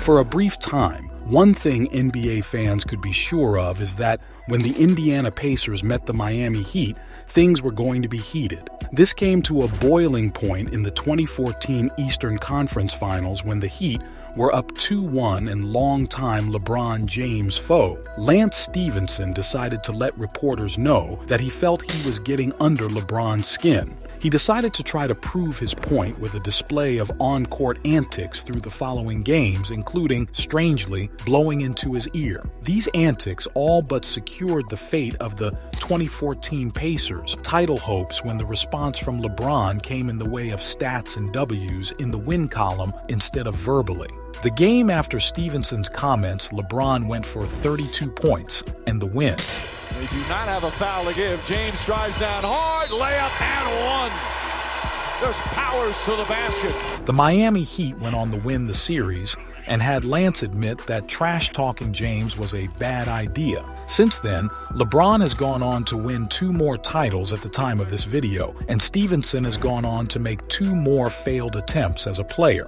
For a brief time, one thing NBA fans could be sure of is that when the Indiana Pacers met the Miami Heat, things were going to be heated. This came to a boiling point in the 2014 Eastern Conference Finals when the Heat were up 2-1 and longtime LeBron James foe. Lance Stephenson decided to let reporters know that he felt he was getting under LeBron's skin. He decided to try to prove his point with a display of on-court antics through the following games, including, strangely, blowing into his ear. These antics all but secured the fate of the 2014 Pacers' title hopes when the response from LeBron came in the way of stats and W's in the win column instead of verbally. The game after Stevenson's comments, LeBron went for 32 points and the win. They do not have a foul to give. James drives down hard, layup and one. There's powers to the basket. The Miami Heat went on to win the series and had Lance admit that trash-talking James was a bad idea. Since then, LeBron has gone on to win 2 more titles at the time of this video, and Stevenson has gone on to make 2 more failed attempts as a player.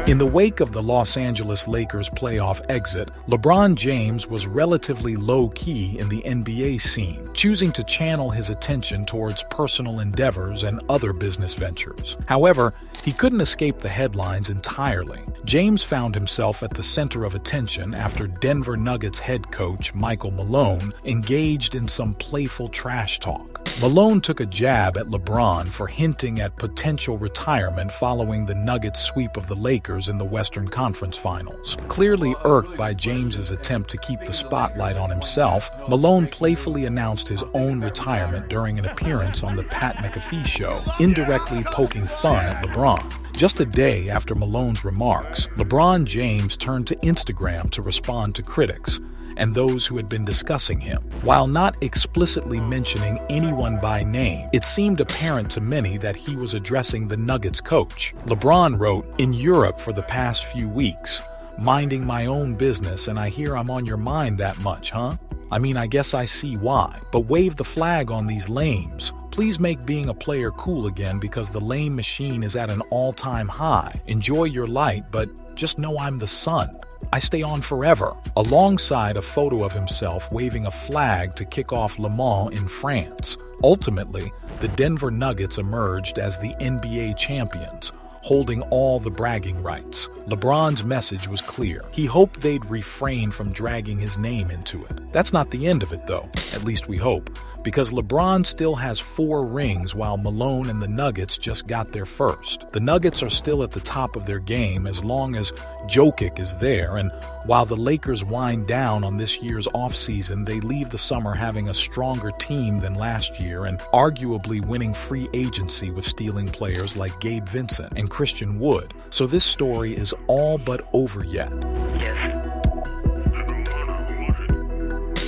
In the wake of the Los Angeles Lakers playoff exit, LeBron James was relatively low-key in the NBA scene, choosing to channel his attention towards personal endeavors and other business ventures. However, he couldn't escape the headlines entirely. James found himself at the center of attention after Denver Nuggets head coach Michael Malone engaged in some playful trash talk. Malone took a jab at LeBron for hinting at potential retirement following the Nuggets sweep of the Lakers in the Western Conference Finals. Clearly irked by James's attempt to keep the spotlight on himself, Malone playfully announced his own retirement during an appearance on the Pat McAfee show, indirectly poking fun at LeBron. Just a day after Malone's remarks, LeBron James turned to Instagram to respond to critics and those who had been discussing him. While not explicitly mentioning anyone by name, it seemed apparent to many that he was addressing the Nuggets coach. LeBron wrote, "In Europe for the past few weeks, minding my own business, and I hear I'm on your mind that much, huh? I mean, I guess I see why. But wave the flag on these lames. Please make being a player cool again because the lame machine is at an all-time high. Enjoy your light, but just know I'm the sun. I stay on forever," alongside a photo of himself waving a flag to kick off Le Mans in France. Ultimately, the Denver Nuggets emerged as the NBA champions, holding all the bragging rights. LeBron's message was clear. He hoped they'd refrain from dragging his name into it. That's not the end of it, though, at least we hope, because LeBron still has 4 rings while Malone and the Nuggets just got their first. The Nuggets are still at the top of their game as long as Jokic is there, and while the Lakers wind down on this year's offseason, they leave the summer having a stronger team than last year and arguably winning free agency with stealing players like Gabe Vincent and Christian Wood. So this story is all but over yet.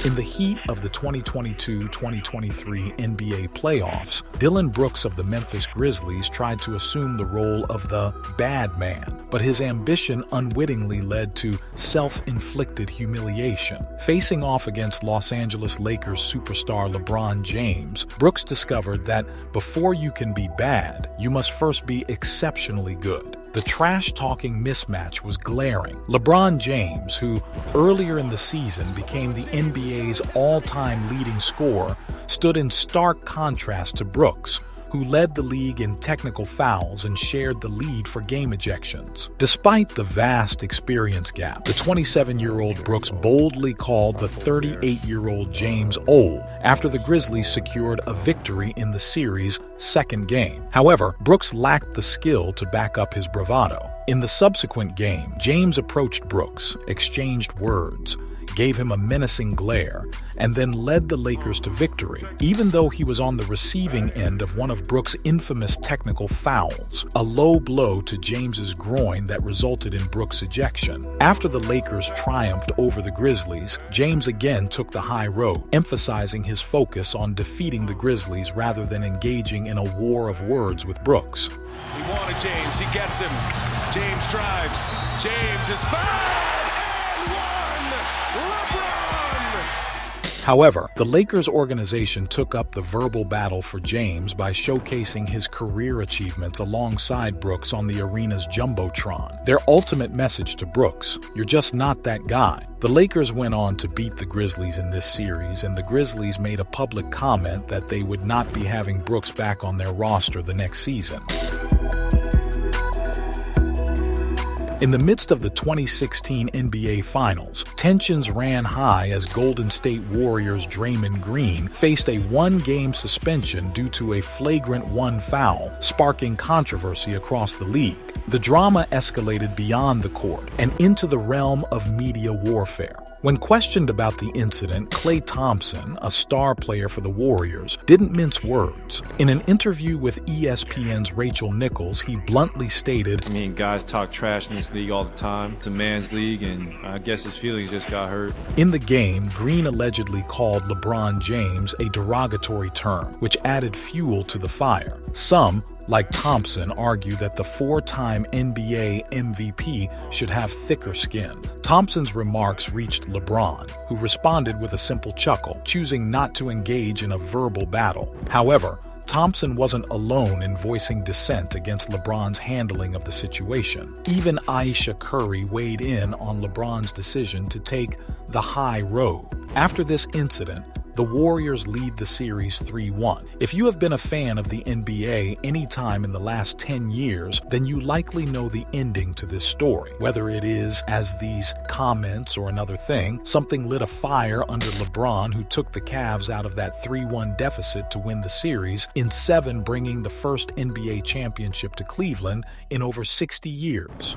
In the heat of the 2022-2023 NBA playoffs, Dillon Brooks of the Memphis Grizzlies tried to assume the role of the bad man, but his ambition unwittingly led to self-inflicted humiliation. Facing off against Los Angeles Lakers superstar LeBron James, Brooks discovered that before you can be bad, you must first be exceptionally good. The trash-talking mismatch was glaring. LeBron James, who earlier in the season became the NBA's all-time leading scorer, stood in stark contrast to Brooks, who led the league in technical fouls and shared the lead for game ejections. Despite the vast experience gap, the 27-year-old Brooks boldly called the 38-year-old James old after the Grizzlies secured a victory in the series' second game. However, Brooks lacked the skill to back up his bravado. In the subsequent game, James approached Brooks, exchanged words, gave him a menacing glare, and then led the Lakers to victory, even though he was on the receiving end of one of Brooks' infamous technical fouls, a low blow to James's groin that resulted in Brooks' ejection. After the Lakers triumphed over the Grizzlies, James again took the high road, emphasizing his focus on defeating the Grizzlies rather than engaging in a war of words with Brooks. He wanted James, he gets him. James drives, James is fouled! However, the Lakers organization took up the verbal battle for James by showcasing his career achievements alongside Brooks on the arena's Jumbotron. Their ultimate message to Brooks: "You're just not that guy." The Lakers went on to beat the Grizzlies in this series, and the Grizzlies made a public comment that they would not be having Brooks back on their roster the next season. In the midst of the 2016 NBA Finals, tensions ran high as Golden State Warriors' Draymond Green faced a one-game suspension due to a flagrant one foul, sparking controversy across the league. The drama escalated beyond the court and into the realm of media warfare. When questioned about the incident, Klay Thompson, a star player for the Warriors, didn't mince words. In an interview with ESPN's Rachel Nichols, he bluntly stated, "I mean, guys talk trash in this league all the time. It's a man's league, and I guess his feelings just got hurt." In the game, Green allegedly called LeBron James a derogatory term, which added fuel to the fire. Some, like Thompson, argue that the four-time NBA MVP should have thicker skin. Thompson's remarks reached LeBron, who responded with a simple chuckle, choosing not to engage in a verbal battle. However, Thompson wasn't alone in voicing dissent against LeBron's handling of the situation. Even Aisha Curry weighed in on LeBron's decision to take the high road. After this incident, the Warriors lead the series 3-1. If you have been a fan of the NBA any time in the last 10 years, then you likely know the ending to this story. Whether it is, as these comments or another thing, something lit a fire under LeBron, who took the Cavs out of that 3-1 deficit to win the series, in 7 bringing the first NBA championship to Cleveland in over 60 years.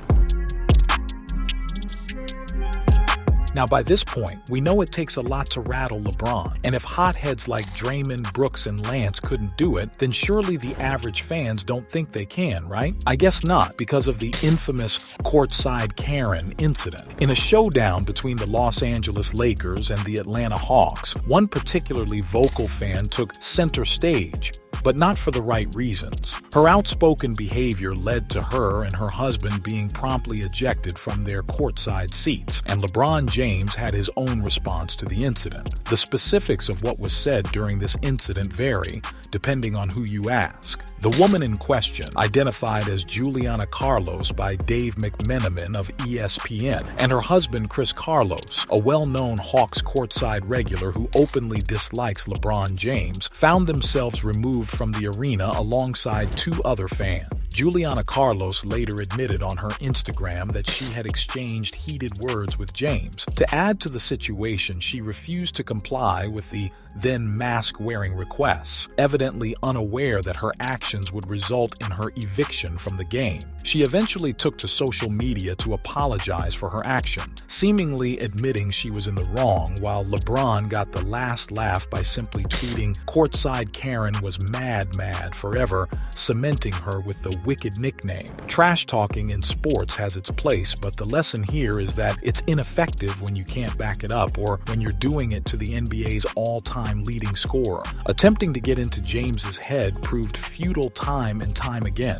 Now, by this point, we know it takes a lot to rattle LeBron, and if hotheads like Draymond, Brooks, and Lance couldn't do it, then surely the average fans don't think they can, right? I guess not, because of the infamous courtside Karen incident. In a showdown between the Los Angeles Lakers and the Atlanta Hawks, one particularly vocal fan took center stage, but not for the right reasons. Her outspoken behavior led to her and her husband being promptly ejected from their courtside seats, and LeBron James had his own response to the incident. The specifics of what was said during this incident vary, depending on who you ask. The woman in question, identified as Juliana Carlos by Dave McMenamin of ESPN, and her husband Chris Carlos, a well-known Hawks courtside regular who openly dislikes LeBron James, found themselves removed from the arena alongside 2 other fans. Juliana Carlos later admitted on her Instagram that she had exchanged heated words with James. To add to the situation, she refused to comply with the then mask-wearing requests, evidently unaware that her actions would result in her eviction from the game. She eventually took to social media to apologize for her action, seemingly admitting she was in the wrong, while LeBron got the last laugh by simply tweeting, "Courtside Karen was mad forever," cementing her with the wicked nickname. Trash talking in sports has its place, but the lesson here is that it's ineffective when you can't back it up, or when you're doing it to the NBA's all-time leading scorer. Attempting to get into James's head proved futile time and time again.